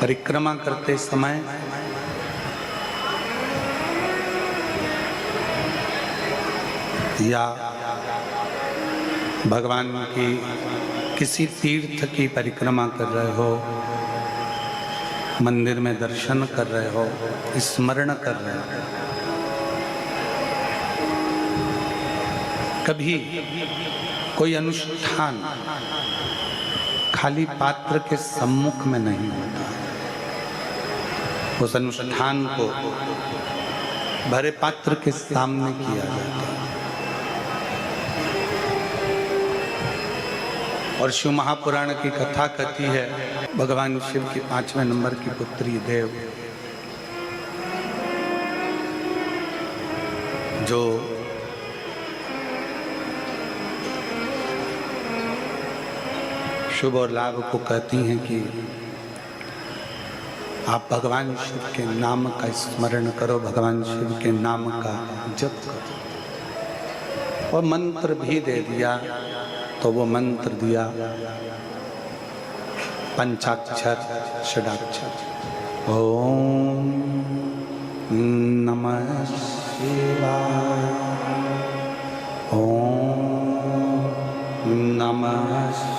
परिक्रमा करते समय या भगवान की किसी तीर्थ की परिक्रमा कर रहे हो, मंदिर में दर्शन कर रहे हो, स्मरण कर रहे हो, कभी कोई अनुष्ठान खाली पात्र के सम्मुख में नहीं होता। उस अनुष्ठान को भरे पात्र के सामने किया जाता है। और शिव महापुराण की कथा कहती है, भगवान शिव की 5वें नंबर की पुत्री देव, जो शुभ और लाभ को कहती हैं कि आप भगवान शिव के नाम का स्मरण करो, भगवान शिव के नाम का जप करो। और मंत्र भी दे दिया, तो वो मंत्र दिया पंचाक्षर षडाक्षर। ओम नमः शिवाय, ओम नमः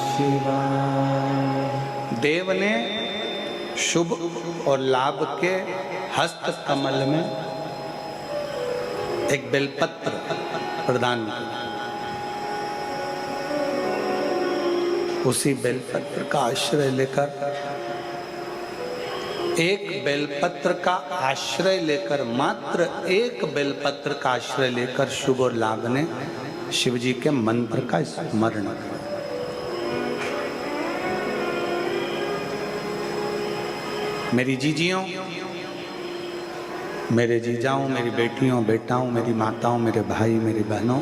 शिवाय। देव ने शुभ और लाभ के हस्त कमल में एक बेलपत्र प्रदान किया। उसी बेलपत्र का आश्रय लेकर, एक बेलपत्र का आश्रय लेकर, मात्र एक बेलपत्र का आश्रय लेकर शुभ और लाभ ने शिव जी के मंत्र का स्मरण किया। मेरी जीजियों, मेरे जीजाओं, मेरी बेटियों, बेटाओं, मेरी माताओं, मेरे भाई, मेरी बहनों,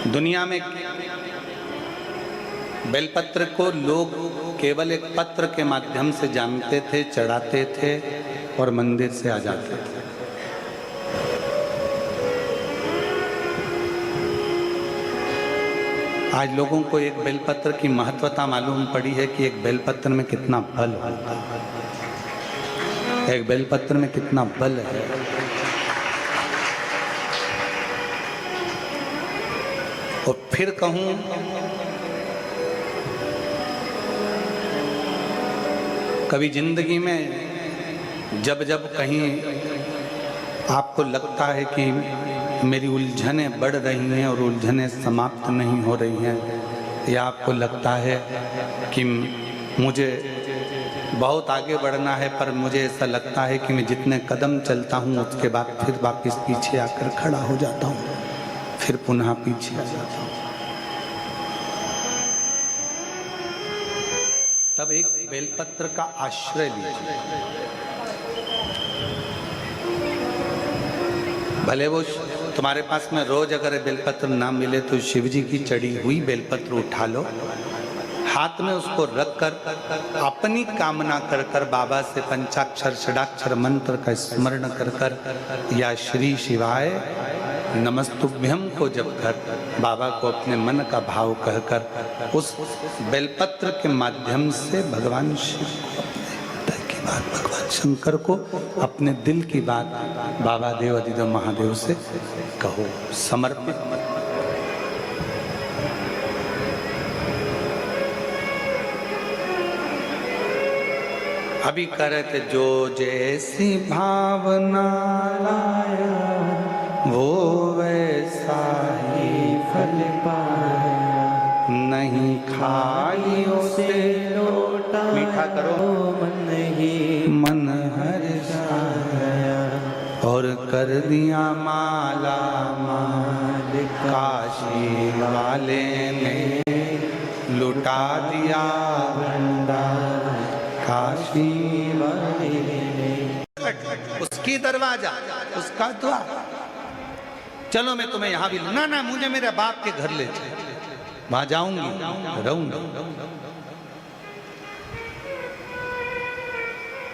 दुनिया में बेलपत्र को लोग केवल एक पत्र के माध्यम से जानते थे, चढ़ाते थे और मंदिर से आ जाते थे। आज लोगों को एक बेलपत्र की महत्वता मालूम पड़ी है कि एक बेलपत्र में कितना बल होता है, एक बेलपत्र में कितना बल है। और फिर कहूं, कभी जिंदगी में जब जब कहीं आपको लगता है कि मेरी उलझनें बढ़ रही हैं और उलझनें समाप्त नहीं हो रही हैं, या आपको लगता है कि मुझे बहुत आगे बढ़ना है, पर मुझे ऐसा लगता है कि मैं जितने कदम चलता हूँ उसके बाद फिर वापस पीछे आकर खड़ा हो जाता हूँ, फिर पुनः पीछे आ जाता हूँ, तब एक बेलपत्र का आश्रय लीजिए। भले वो तुम्हारे पास में रोज अगर बेलपत्र ना मिले तो शिव जी की चढ़ी हुई बेलपत्र उठा लो, हाथ में उसको रखकर अपनी कामना कर कर बाबा से पंचाक्षर षडाक्षर मंत्र का स्मरण कर कर या श्री शिवाय नमस्तुभ्यम को जप कर बाबा को अपने मन का भाव कहकर उस बेलपत्र के माध्यम से भगवान शिव को अपने हृदय की बात, भगवान शंकर को अपने दिल की बात बाबा देव अधिदेव महादेव से कहो, समर्पित। अभी कर रहे थे, जो जैसी भावना लाया वो वैसा ही फल पाया, नहीं खाई उसे लोटा, मीठा करो मन ही मन हर्षाया, और कर दिया माला माल काशी वाले ने, लुटा दिया भंडार काशी वाले ने। उसकी दरवाजा, उसका द्वार, चलो मैं तुम्हें यहाँ भी, ना ना मुझे मेरे बाप के घर ले चलो, वहां जाऊंगी, रहूंगी,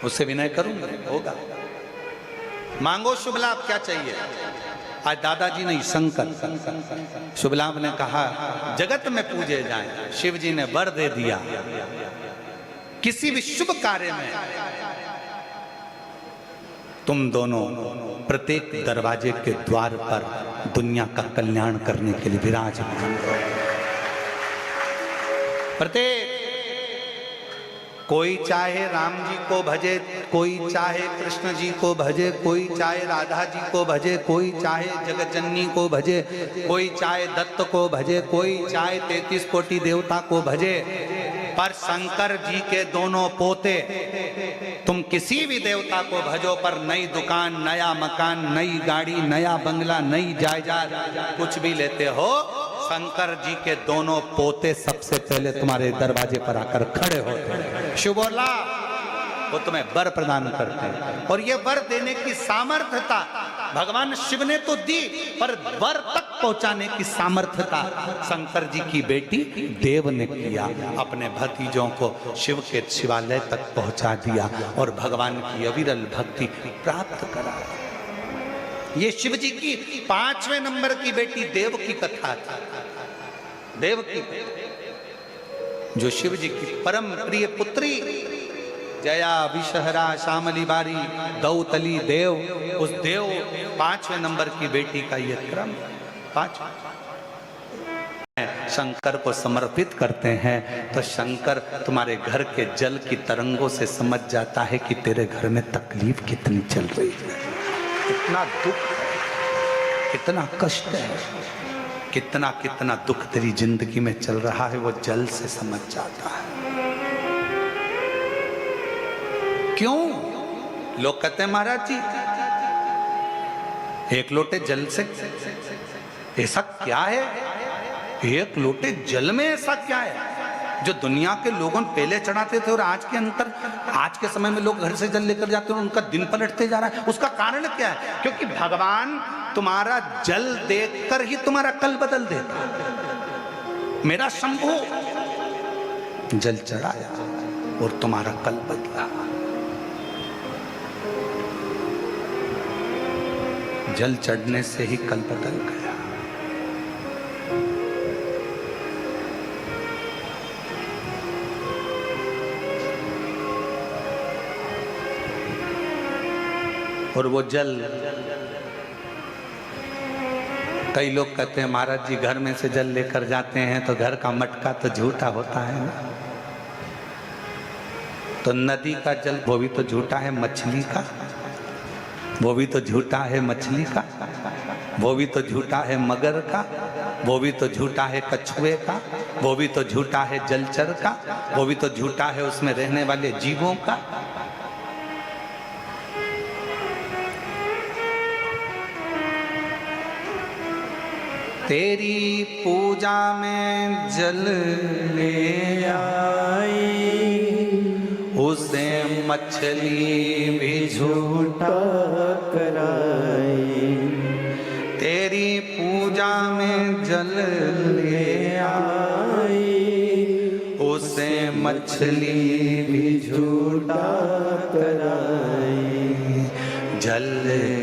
उससे विनय करूंगा, होगा। मांगो शुभ लाभ, क्या चाहिए? आज दादाजी नहीं, शंकर शुभ लाभ ने कहा जगत में पूजे जाए। शिव जी ने वर दे दिया, किसी भी शुभ कार्य में तुम दोनों प्रत्येक दरवाजे के द्वार पर दुनिया का कल्याण करने के लिए विराजमान हो। प्रत्येक, कोई चाहे राम जी को भजे, कोई चाहे कृष्ण जी को भजे, कोई चाहे राधा जी को भजे, कोई चाहे जगतजननी को भजे, कोई चाहे दत्त को भजे, कोई चाहे 33 कोटि देवता को भजे, पर शंकर जी के दोनों पोते, तुम किसी भी देवता को भजो पर नई दुकान, नया मकान, नई गाड़ी, नया बंगला, नई जायदाद कुछ भी लेते हो, शंकर जी के दोनों पोते सबसे पहले तुम्हारे दरवाजे पर आकर खड़े होते हैं। शुभ और लाभ, वो तुम्हें वर प्रदान करते हैं। और ये वर देने की सामर्थ्यता भगवान शिव ने तो दी, पर वर तक पहुंचाने की सामर्थ्यता शंकर जी की बेटी देव ने किया। अपने भतीजों को शिव के शिवालय तक पहुंचा दिया और भगवान की अविरल भक्ति प्राप्त करा। ये शिव जी की 5वें नंबर की बेटी देव की कथा थी। देव की, जो शिव जी की परम प्रिय पुत्री, जया विषहरा श्यामली बारी दौतली देव, उस देव 5वें नंबर की बेटी का ये क्रम 5 शंकर को समर्पित करते हैं तो शंकर तुम्हारे घर के जल की तरंगों से समझ जाता है कि तेरे घर में तकलीफ कितनी चल रही है, कितना दुख है, कितना कष्ट है, कितना कितना दुख तेरी जिंदगी में चल रहा है, वो जल से समझ जाता है। क्यों? लोग कहते हैं महाराज जी एक लोटे जल से ऐसा क्या है, एक लोटे जल में ऐसा क्या है जो दुनिया के लोगों पहले चढ़ाते थे और आज के अंतर, आज के समय में लोग घर से जल लेकर जाते हैं और उनका दिन पलटते जा रहा है। उसका कारण क्या है? क्योंकि भगवान तुम्हारा जल देखकर ही तुम्हारा कल बदल देता। मेरा शंभू जल चढ़ाया और तुम्हारा कल बदला। जल चढ़ने से ही कल बदल गया। और वो जल, कई लोग कहते हैं महाराज जी घर में से जल लेकर जाते हैं तो घर का मटका तो झूठा होता है ना, तो नदी का जल वो भी तो झूठा है, मछली का वो भी तो झूठा है, मछली का वो भी तो झूठा है, मगर का वो भी तो झूठा है, कछुए का वो भी तो झूठा है, जलचर का वो भी तो झूठा है, उसमें रहने वाले जीवों का। तेरी पूजा में जल ले आई, उसे मछली भी झूठा कराई। तेरी पूजा में जल ले आई, उसे मछली भी झूठा कराई। जल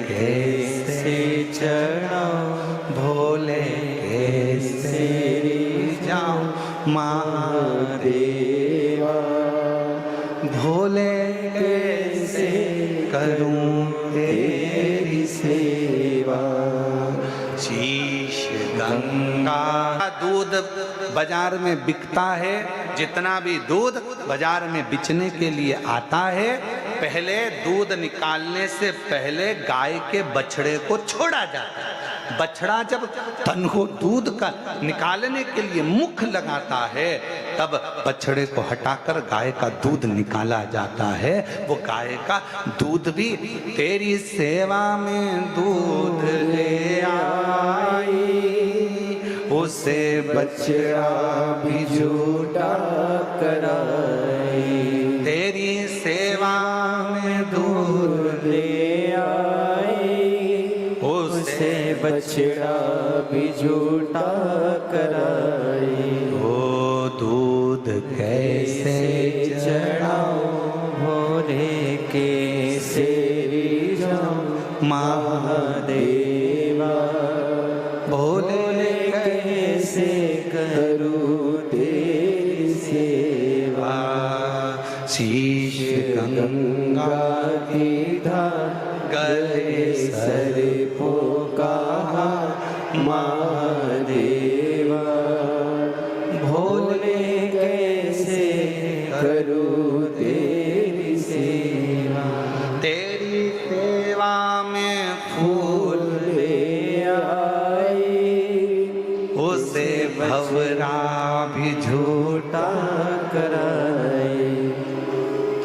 कैसे चढ़ाऊं भोले कैसे जाऊं महादेवा, भोले कैसे करूं तेरी सेवा। शीश गंगा दूध बाजार में बिकता है, जितना भी दूध बाजार में बेचने के लिए आता है, पहले दूध निकालने से पहले गाय के बछड़े को छोड़ा जाता है। बछड़ा जब तन को दूध का निकालने के लिए मुख लगाता है, तब बछड़े को हटाकर गाय का दूध निकाला जाता है। वो गाय का दूध भी तेरी सेवा में दूध ले आई, उसे बछड़ा भी झूठा कराई। तेरी सेवा में दूध ले आई, उसे बछड़ा भी झूठा कराई। ओ दूध कैसे चढ़ाऊं भोले कैसे जाऊं महादेवा, करूं तेरी सेवा, शीश गंगा की धार गले सर पोका महादेवा। भोले कैसे करूं तेरी सेवा, तेरी सेवा में फूल ले आई उसे भवरा भी झूठा कराए।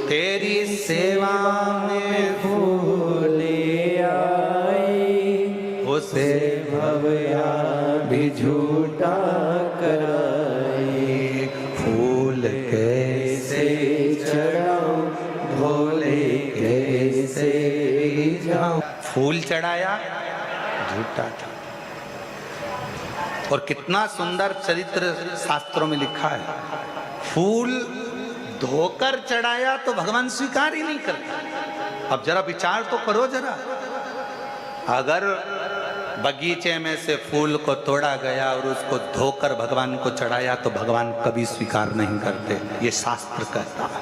तेरी सेवा में फूल ले आई उसे भवया भी झूठा कराए। फूल कैसे चढ़ाऊं भोले कैसे जाऊं। फूल चढ़ाया झूठा था। और कितना सुंदर चरित्र शास्त्रों में लिखा है, फूल धोकर चढ़ाया तो भगवान स्वीकार ही नहीं करते। अब जरा विचार तो करो जरा, अगर बगीचे में से फूल को तोड़ा गया और उसको धोकर भगवान को चढ़ाया तो भगवान कभी स्वीकार नहीं करते, ये शास्त्र कहता है।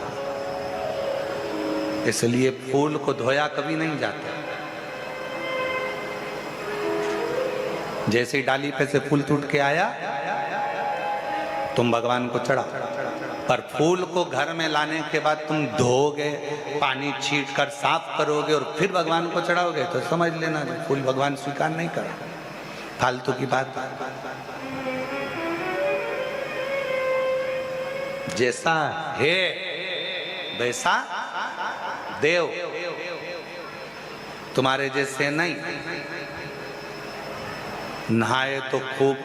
इसलिए फूल को धोया कभी नहीं जाता। जैसे ही डाली पे से फूल टूट के आया तुम भगवान को चढ़ा, पर फूल को घर में लाने के बाद तुम धोगे, पानी छीट कर साफ करोगे और फिर भगवान को चढ़ाओगे तो समझ लेना जो फूल भगवान स्वीकार नहीं कर, फालतू की बात। जैसा है वैसा देव, तुम्हारे जैसे नहीं। नहाए तो खूब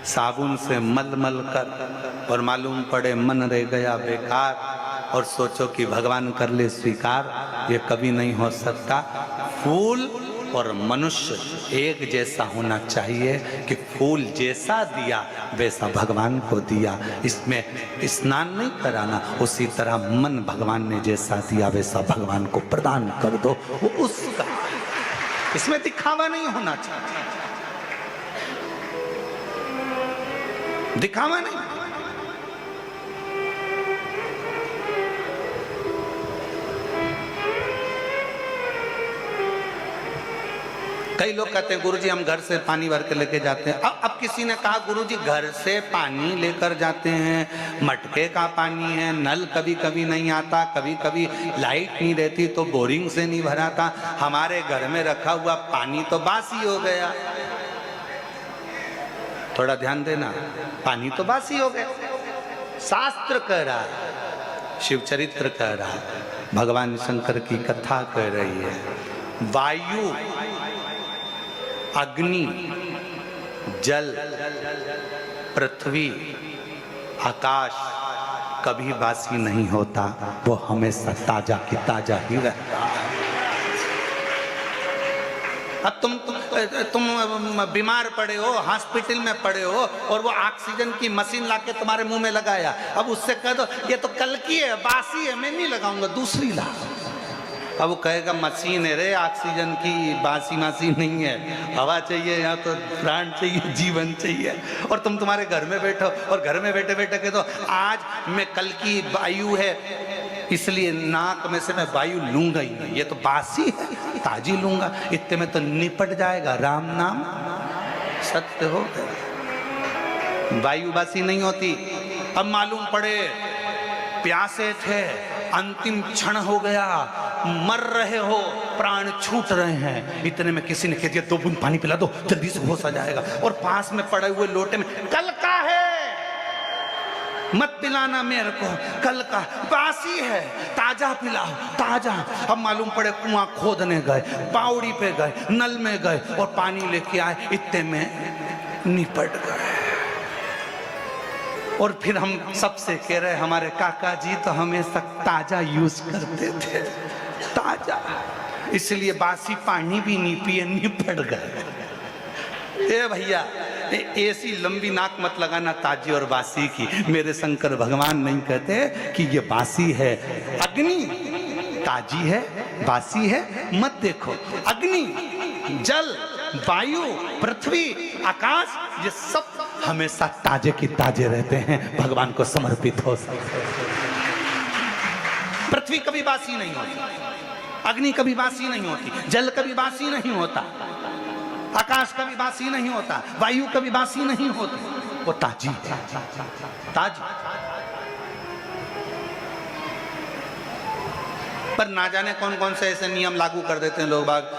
साबुन से मल मल कर और मालूम पड़े मन रह गया बेकार और सोचो कि भगवान कर ले स्वीकार, ये कभी नहीं हो सकता। फूल और मनुष्य एक जैसा होना चाहिए कि फूल जैसा दिया वैसा भगवान को दिया, इसमें स्नान नहीं कराना। उसी तरह मन भगवान ने जैसा दिया वैसा भगवान को प्रदान कर दो, वो उसका, इसमें दिखावा नहीं होना चाहिए, दिखावा नहीं। कई लोग कहते हैं गुरुजी हम घर से पानी भर के लेके जाते हैं। अब किसी ने कहा गुरुजी घर से पानी लेकर जाते हैं, मटके का पानी है, नल कभी कभी नहीं आता, कभी कभी लाइट नहीं रहती तो बोरिंग से नहीं भराता, हमारे घर में रखा हुआ पानी तो बासी हो गया। थोड़ा ध्यान देना, पानी तो बासी हो गया। शास्त्र कह रहा है, शिव चरित्र कह रहा है, भगवान शंकर की कथा कह रही है, वायु, अग्नि, जल, पृथ्वी, आकाश कभी बासी नहीं होता, वो हमेशा ताजा की ताजा ही रहता है। अब तुम बीमार पड़े हो, हॉस्पिटल में पड़े हो और वो ऑक्सीजन की मशीन लाके तुम्हारे मुंह में लगाया, अब उससे कह दो ये तो कल की है, बासी है, मैं नहीं लगाऊंगा, दूसरी ला। अब वो कहेगा मशीन है रे, ऑक्सीजन की, बासी मशीन नहीं है, हवा चाहिए, यहाँ तो प्राण चाहिए, जीवन चाहिए। और तुम्हारे घर में बैठो और घर में बैठे बैठे कह दो आज मैं कल की वायु है इसलिए नाक में से मैं वायु लूंगा ही नहीं, ये तो बासी है, ताजी लूंगा, इतने में तो निपट जाएगा, राम नाम सत्य हो गया। वायु बासी नहीं होती। अब मालूम पड़े प्यासे थे, अंतिम क्षण हो गया, मर रहे हो, प्राण छूट रहे हैं, इतने में किसी ने कह दिया 2 बूंद पानी पिला दो, जल्दी से होश आ जाएगा। और पास में पड़े हुए लोटे में कल का है, मत पिलाना मेरे को, कल का बासी है, ताजा पिलाओ, ताजा। अब मालूम पड़े कुआं खोदने गए, बावड़ी पे गए, नल में गए और पानी लेके आए, इतने में निपट गए। और फिर हम सबसे कह रहे हमारे काका जी तो हमेशा ताजा यूज करते थे, ताजा, इसलिए बासी पानी भी नहीं पिए, निपट गए। ए भैया, ऐसी लंबी नाक मत लगाना ताजी और बासी की। मेरे शंकर भगवान नहीं कहते कि ये बासी है, अग्नि ताजी है, बासी है मत देखो। अग्नि, जल, वायु, पृथ्वी, आकाश, ये सब हमेशा ताजे की ताजे रहते हैं, भगवान को समर्पित हो सकते। पृथ्वी कभी बासी नहीं होती, अग्नि कभी बासी नहीं होती, जल कभी बासी नहीं होता, आकाश कभी बासी नहीं होता, वायु कभी बासी नहीं होती, वो ताजी है, ताजी। पर ना जाने कौन कौन से ऐसे नियम लागू कर देते हैं लोग बाग।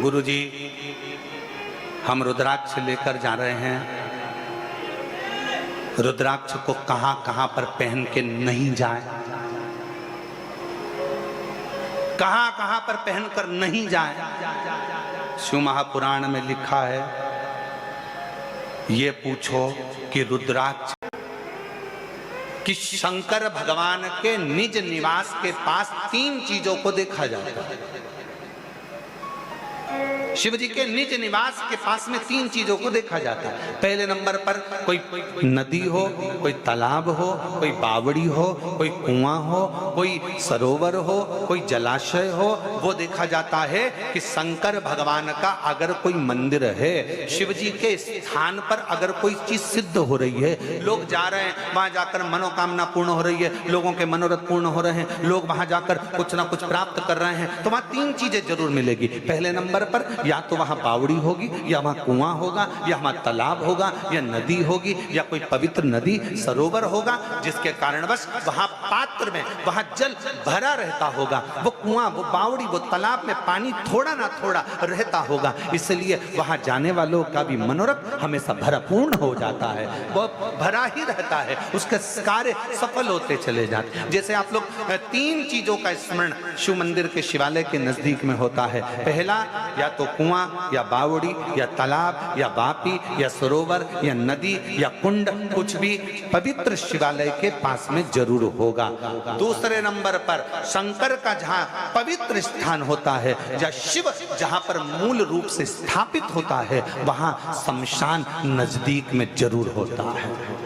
गुरुजी, हम रुद्राक्ष लेकर जा रहे हैं, रुद्राक्ष को कहां कहां पर पहन के नहीं जाए, कहां कहां पर पहनकर नहीं जाए। शिव महापुराण में लिखा है, ये पूछो कि रुद्राक्ष कि शंकर भगवान के निज निवास के पास 3 चीजों को देखा जाता है। शिव जी के निज निवास के पास में 3 चीजों को देखा जाता है। पहले नंबर पर कोई नदी हो, कोई तालाब हो, कोई बावड़ी हो, कोई कुआं हो, कोई सरोवर हो, कोई जलाशय हो, वो देखा जाता है कि शंकर भगवान का अगर कोई मंदिर है, शिव जी के स्थान पर अगर कोई चीज सिद्ध हो रही है, लोग जा रहे हैं, वहां जाकर मनोकामना पूर्ण हो रही है, लोगों के मनोरथ पूर्ण हो रहे हैं, लोग वहां जाकर कुछ ना कुछ प्राप्त कर रहे हैं, तो वहां 3 चीजें जरूर मिलेगी। पहले नंबर पर या तो वहां बावड़ी होगी, या वहां कुआं होगा, या वहां तालाब होगा, या नदी होगी, या कोई पवित्र नदी सरोवर होगा, जिसके कारणवश वहां पात्र में वहां जल भरा रहता होगा। वो कुआं, वो बावड़ी, वो तालाब में पानी थोड़ा ना थोड़ा रहता होगा, इसलिए वहां जाने वालों का भी मनोरथ हमेशा भरपूर्ण हो जाता है, वो भरा ही रहता है, उसके कार्य सफल होते चले जाते हैं। जैसे आप लोग 3 चीजों का स्मरण शिव मंदिर के शिवालय के नजदीक में होता है। पहला, या तो कुआं, या बावड़ी, या तालाब, या बापी, या सरोवर, या नदी, या कुंड, कुछ भी पवित्र शिवालय के पास में जरूर होगा। दूसरे नंबर पर शंकर का जहां पवित्र स्थान होता है, जहां शिव जहां पर मूल रूप से स्थापित होता है, वहां शमशान नजदीक में जरूर होता है।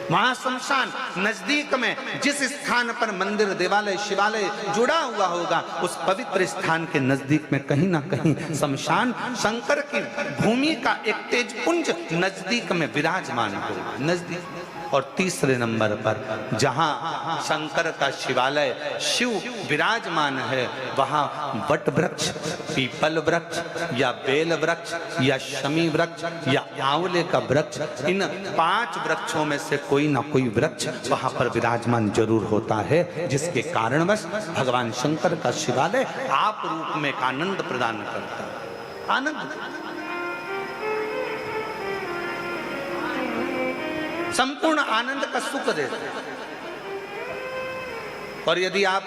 वहां शमशान नजदीक में जिस स्थान पर मंदिर, देवालय, शिवालय जुड़ा हुआ होगा, उस पवित्र स्थान के नजदीक में कहीं ना कहीं शमशान शंकर की भूमि का एक तेजपुंज नजदीक में विराजमान होगा, नजदीक। और तीसरे नंबर पर जहां शंकर का शिवालय शिव विराजमान है, वहां वट वृक्ष, पीपल वृक्ष, या बेल वृक्ष, या शमी वृक्ष, या आंवले का वृक्ष, इन 5 वृक्षों में से कोई ना कोई वृक्ष वहां पर विराजमान जरूर होता है, जिसके कारणवश भगवान शंकर का शिवालय आप रूप में एक आनंद प्रदान करता है, आनंद, संपूर्ण आनंद का सुख देता है। और यदि आप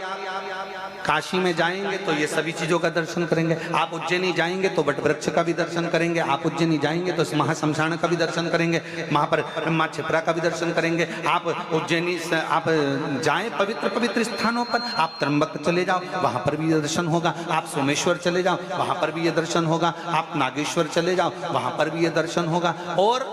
काशी में जाएंगे तो ये सभी चीजों का दर्शन करेंगे, आप उज्जैनी जाएंगे तो वट वृक्ष का भी दर्शन करेंगे, आप उज्जैनी जाएंगे तो महाशमशान का भी दर्शन करेंगे, वहां पर माँ क्षिप्रा का भी दर्शन करेंगे। आप उज्जैनी आप जाएं पवित्र पवित्र स्थानों पर, आप त्र्यंबक चले जाओ, वहां पर भी ये दर्शन होगा, आप सोमेश्वर चले जाओ, वहां पर भी ये दर्शन होगा, आप नागेश्वर चले जाओ, वहां पर भी ये दर्शन होगा। और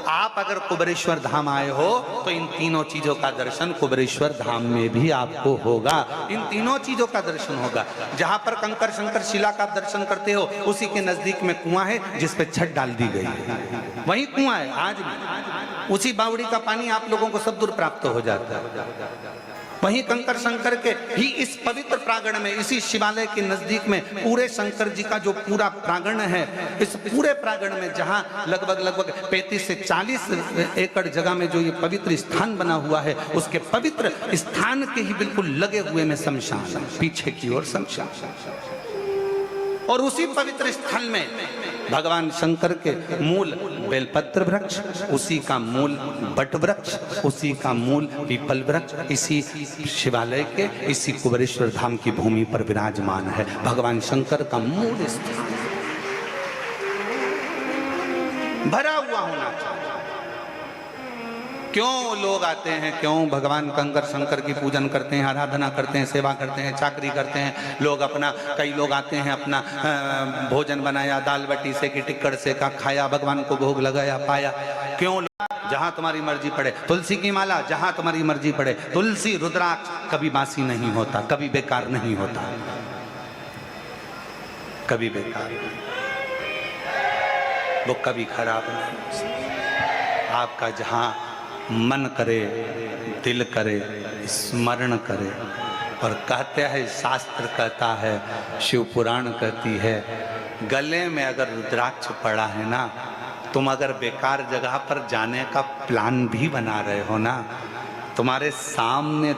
आप अगर कुबेरेश्वर धाम आए हो तो इन 3 चीजों का दर्शन कुबेरेश्वर धाम में भी आपको होगा, इन 3 चीजों का दर्शन होगा। जहां पर कंकर शंकर शिला का दर्शन करते हो, उसी के नजदीक में कुआं है जिस पे छत डाल दी गई है, वही कुआं है आज भी, उसी बावड़ी का पानी आप लोगों को सब दूर प्राप्त हो जाता है। वहीं कंकर शंकर के ही इस पवित्र प्रांगण में, इसी शिवालय के नजदीक में पूरे शंकर जी का जो पूरा प्रांगण है, इस पूरे प्रांगण में जहां लगभग 35 से 40 एकड़ जगह में जो ये पवित्र स्थान बना हुआ है, उसके पवित्र स्थान के ही बिल्कुल लगे हुए में शमशान, पीछे की ओर शमशान, और उसी पवित्र स्थल में भगवान शंकर के मूल बेलपत्र वृक्ष, उसी का मूल बट वृक्ष, उसी का मूल पीपल वृक्ष, इसी शिवालय के, इसी कुबेरेश्वर धाम की भूमि पर विराजमान है। भगवान शंकर का मूल स्थान भरा हुआ होना चाहिए। क्यों लोग आते हैं, क्यों भगवान कंकर शंकर की पूजन करते हैं, आराधना करते हैं, सेवा करते हैं, चाकरी करते हैं लोग, अपना कई लोग आते हैं अपना भोजन बनाया, दाल बटी से कि टिक्कड़ से का खाया, भगवान को भोग लगाया, पाया। क्यों जहां तुम्हारी मर्जी पड़े, तुलसी की माला जहां तुम्हारी मर्जी पड़े। तुलसी रुद्राक्ष कभी बासी नहीं होता, कभी बेकार नहीं होता, कभी बेकार नहीं, वो कभी खराब नहीं हो सकता। आपका जहां मन करे, दिल करे, स्मरण करे। और कहते हैं, शास्त्र कहता है, शिव पुराण कहती है, गले में अगर रुद्राक्ष पड़ा है ना, तुम अगर बेकार जगह पर जाने का प्लान भी बना रहे हो ना, तुम्हारे सामने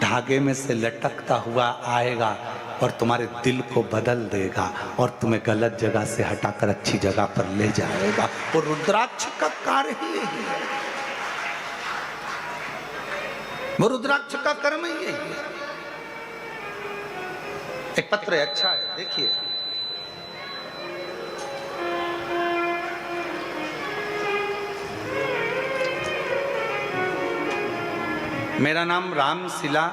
धागे में से लटकता हुआ आएगा और तुम्हारे दिल को बदल देगा और तुम्हें गलत जगह से हटाकर अच्छी जगह पर ले जाएगा। और रुद्राक्ष का कार्य ही यही है, वो रुद्राक्ष का कर्म ही यही है। एक पत्र है, अच्छा है, देखिए। मेरा नाम राम शिला